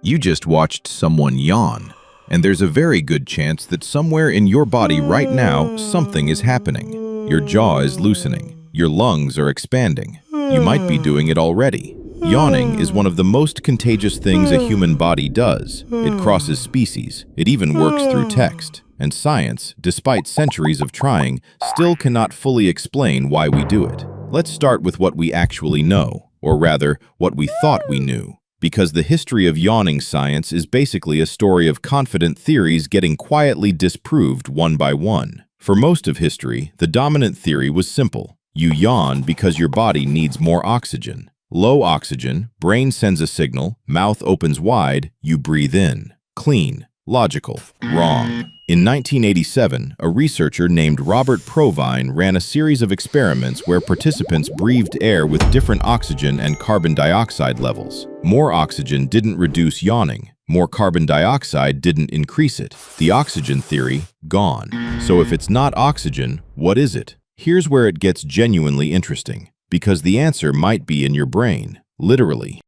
You just watched someone yawn, and there's a very good chance that somewhere in your body right now something is happening. Your jaw is loosening. Your lungs are expanding. You might be doing it already. Yawning is one of the most contagious things a human body does. It crosses species. It even works through text. And science, despite centuries of trying, still cannot fully explain why we do it. Let's start with what we actually know, or rather, what we thought we knew. Because the history of yawning science is basically a story of confident theories getting quietly disproved one by one. For most of history, the dominant theory was simple. You yawn because your body needs more oxygen. Low oxygen, brain sends a signal, mouth opens wide, you breathe in. Clean, logical, wrong. In 1987, a researcher named Robert Provine ran a series of experiments where participants breathed air with different oxygen and carbon dioxide levels. More oxygen didn't reduce yawning. More carbon dioxide didn't increase it. The oxygen theory, gone. So if it's not oxygen, what is it? Here's where it gets genuinely interesting, because the answer might be in your brain, literally.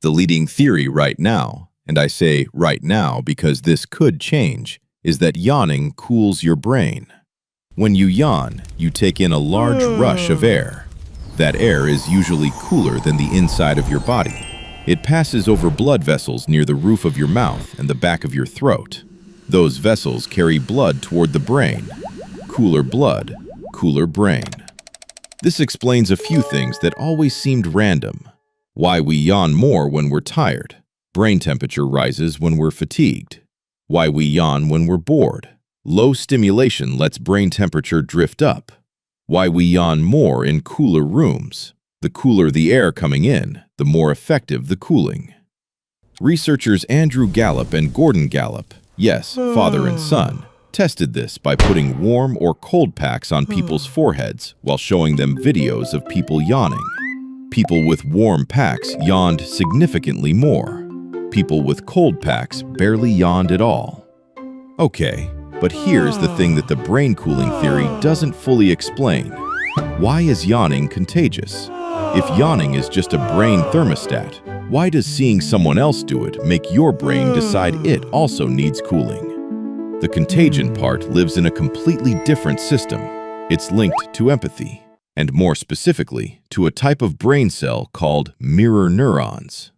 The leading theory right now, and I say right now because this could change, is that yawning cools your brain. When you yawn, you take in a large rush of air. That air is usually cooler than the inside of your body. It passes over blood vessels near the roof of your mouth and the back of your throat. Those vessels carry blood toward the brain. Cooler blood, cooler brain. This explains a few things that always seemed random. Why we yawn more when we're tired. Brain temperature rises when we're fatigued. Why we yawn when we're bored. Low stimulation lets brain temperature drift up. Why we yawn more in cooler rooms. The cooler the air coming in, the more effective the cooling. Researchers Andrew Gallup and Gordon Gallup, yes, father and son, tested this by putting warm or cold packs on people's foreheads while showing them videos of people yawning. People with warm packs yawned significantly more. People with cold packs barely yawned at all. Okay, but here's the thing that the brain cooling theory doesn't fully explain. Why is yawning contagious? If yawning is just a brain thermostat, why does seeing someone else do it make your brain decide it also needs cooling? The contagion part lives in a completely different system. It's linked to empathy, and more specifically, to a type of brain cell called mirror neurons.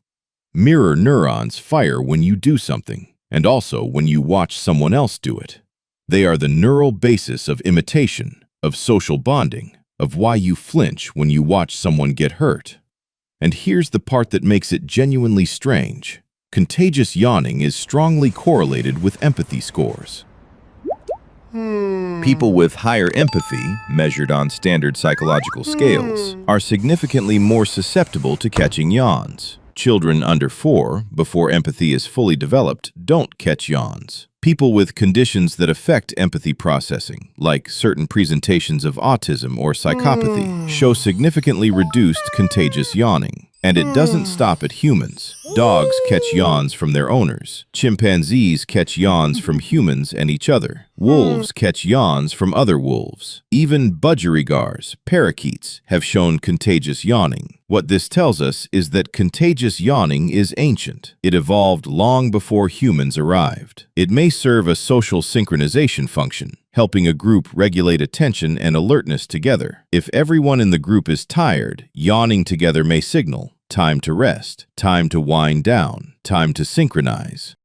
Mirror neurons fire when you do something, and also when you watch someone else do it. They are the neural basis of imitation, of social bonding, of why you flinch when you watch someone get hurt. And here's the part that makes it genuinely strange. Contagious yawning is strongly correlated with empathy scores. People with higher empathy, measured on standard psychological scales, are significantly more susceptible to catching yawns. Children under 4, before empathy is fully developed, don't catch yawns. People with conditions that affect empathy processing, like certain presentations of autism or psychopathy, show significantly reduced contagious yawning. And it doesn't stop at humans. Dogs catch yawns from their owners. Chimpanzees catch yawns from humans and each other. Wolves catch yawns from other wolves. Even budgerigars, parakeets, have shown contagious yawning. What this tells us is that contagious yawning is ancient. It evolved long before humans arrived. It may serve a social synchronization function, helping a group regulate attention and alertness together. If everyone in the group is tired, yawning together may signal time to rest, time to wind down, time to synchronize.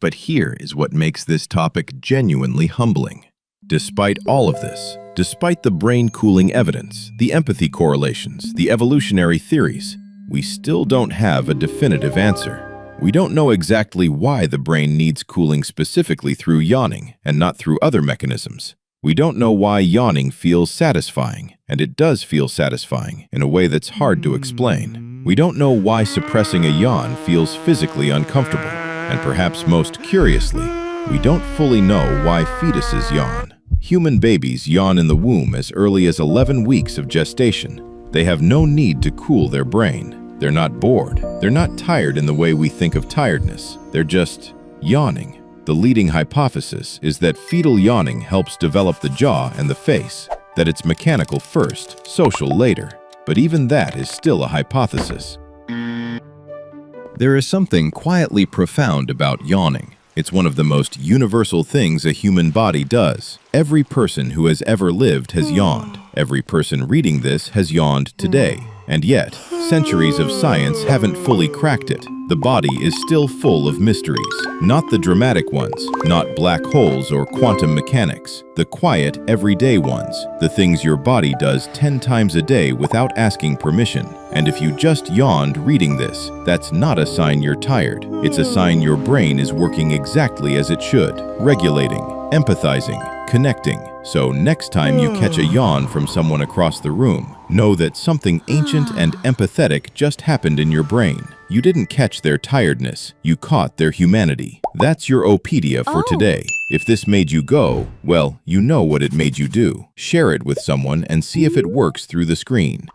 But here is what makes this topic genuinely humbling. Despite all of this, despite the brain-cooling evidence, the empathy correlations, the evolutionary theories, we still don't have a definitive answer. We don't know exactly why the brain needs cooling specifically through yawning and not through other mechanisms. We don't know why yawning feels satisfying, and it does feel satisfying in a way that's hard to explain. We don't know why suppressing a yawn feels physically uncomfortable, and perhaps most curiously, we don't fully know why fetuses yawn. Human babies yawn in the womb as early as 11 weeks of gestation. They have no need to cool their brain. They're not bored. They're not tired in the way we think of tiredness. They're just yawning. The leading hypothesis is that fetal yawning helps develop the jaw and the face, that it's mechanical first, social later. But even that is still a hypothesis. There is something quietly profound about yawning. It's one of the most universal things a human body does. Every person who has ever lived has yawned. Every person reading this has yawned today. And yet, centuries of science haven't fully cracked it. The body is still full of mysteries. Not the dramatic ones, not black holes or quantum mechanics. The quiet, everyday ones. The things your body does 10 times a day without asking permission. And if you just yawned reading this, that's not a sign you're tired. It's a sign your brain is working exactly as it should. Regulating, empathizing, connecting. So next time you catch a yawn from someone across the room, know that something ancient and empathetic just happened in your brain. You didn't catch their tiredness, you caught their humanity. That's your OHpedia for today. If this made you go, well, you know what it made you do. Share it with someone and see if it works through the screen.